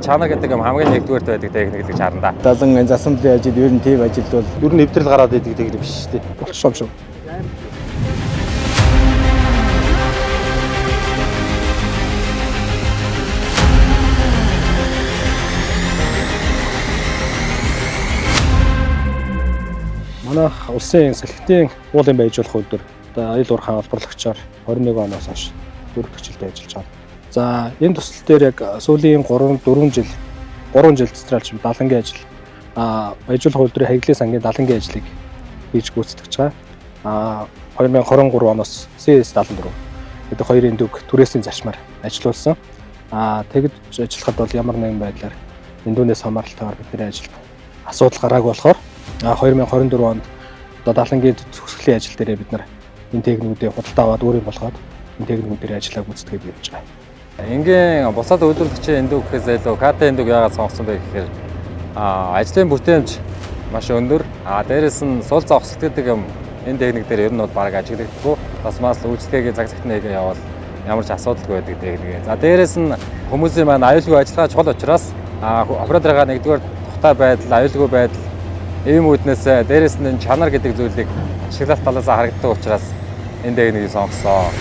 чанар гэдэг юм хамгийн нэгдүгээрт байдаг техник гэж харна да. Далан засамлын ажил ер нь тийм ажил бол Ер нь нэвтрэл гараад байдаг техник биш шүү дээ. шом. Манайх улсын салхитын уулын байжуулах үйлдвэр одоо аюул уурхай олборлагчаар 21 оноос хойш дөрвөлжлөлтэй ажиллаж байна. За энэ төсөл дээр яг сүүлийн 3 жил цэцралж далангийн ажил байжуулах үйлдвэрийн хаягдлын сангийн далангийн ажлыг хийж гүйцэтгэж байгаа. 2023 оноос CS74 гэдэг хоёрын дүг түрээсийн зарчмаар ажиллаулсан. Тэгж ажиллахад бол ямар нэгэн байдлаар эндүүнээс хамааралтайгаар бидний ажилд асуудал гараагүй болохоор 2024 онд одоо далангийн төгсгөлийн ажил дээр бид нар энэ техникүүдийг худалдаа аваад өөрийн болгоод энэ техникүүдээр ажиллаа гүйцэтгээд явж байгаа. Ингийн бусад үйлдвэрлэгчийн эндүү гэхээс илүү КТ эндүүг яагаад сонгосон бэ гэхээр ажлын бүтээмж маш өндөр. Дээрээс нь сул зогсолт гэдэг юм энэ техник дээр ер нь бол баг ажиглагдахгүй. Бас үйлчлэгийн цаг цагтны хийгээ явал ямар ч асуудалгүй байдаг техник. За дээрээс нь хүмүүсийн маань аюулгүй ажиллагаа чухал учраас операторга нэгдүгээр тухтай байдал, аюулгүй байдал ийм үүднээс дээрээс нь чанар гэдэг зүйлийг ашиглалт талаас харагддаг учраас энэ техникийг сонгосон.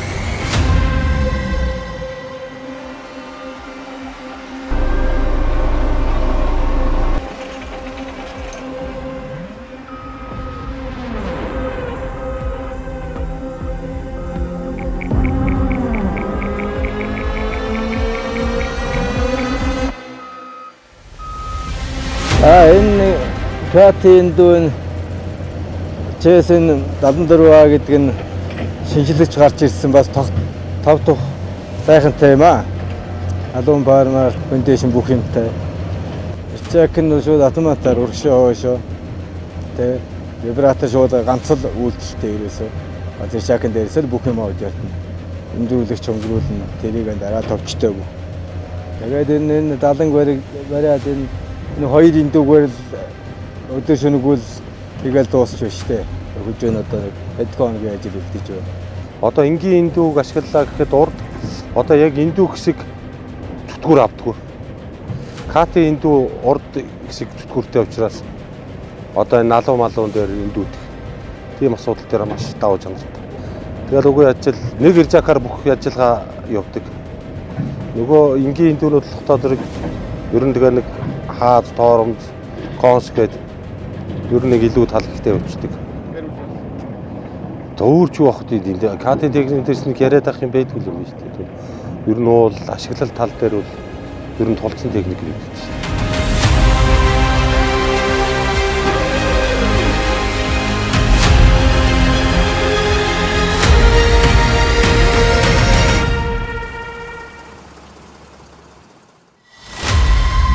Энэ КТ-ийн дүүн CS74А гэдэг нь шинжилэгч гарч ирсэн бас 5 дахь сайхантай юм аа. Алуун бармаар фондашн бүх юмтай. Чек нь шууд автоматар урагшаа хоошоо. Тэ вибратор шууд ганц л үйлдэлтэй ирээсээ. Тэр чекэн дээрээс л бүх юм аваад явна. Эндүүлэгч хөнгөрүүлнэ. Тэрийг дараа товчтой. Тэгээд энэ даланг бариад энэ хоёрын дүгээр л өдөр шөнөгөл тэгэл дуусч байна шүү дээ. Хөгж байна одоо хэдхоногийн ажил үлдэж байна. Одоо энгийн эндүүг ашиглалаа гэхэд урд одоо яг эндүү хэсэг зүтгүүр авдаггүй. КТ эндүү урд хэсэг зүтгүүртэй учраас одоо энэ малуун дээр эндүүдэх тийм асуудал дээр маш давуу чанартай. Тэгэл үгүй ажил нэг иржакаар бүх ажиллагаа явдаг. Нөгөө энгийн эндүүнүүд л хотод ер нь тэгээ нэг хаад тоормд конс гэдэг ер нь нэг илүү тал ихтэй өчтдөг. Төөрч явах үед КТ техник дээрс нэг яриад авах юм байдгүй юм шүү дээ. Ер нь бол ашиглал тал дээр бол ер нь тулцсан техник юм шүү дээ.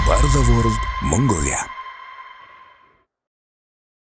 Barda World Mongolia.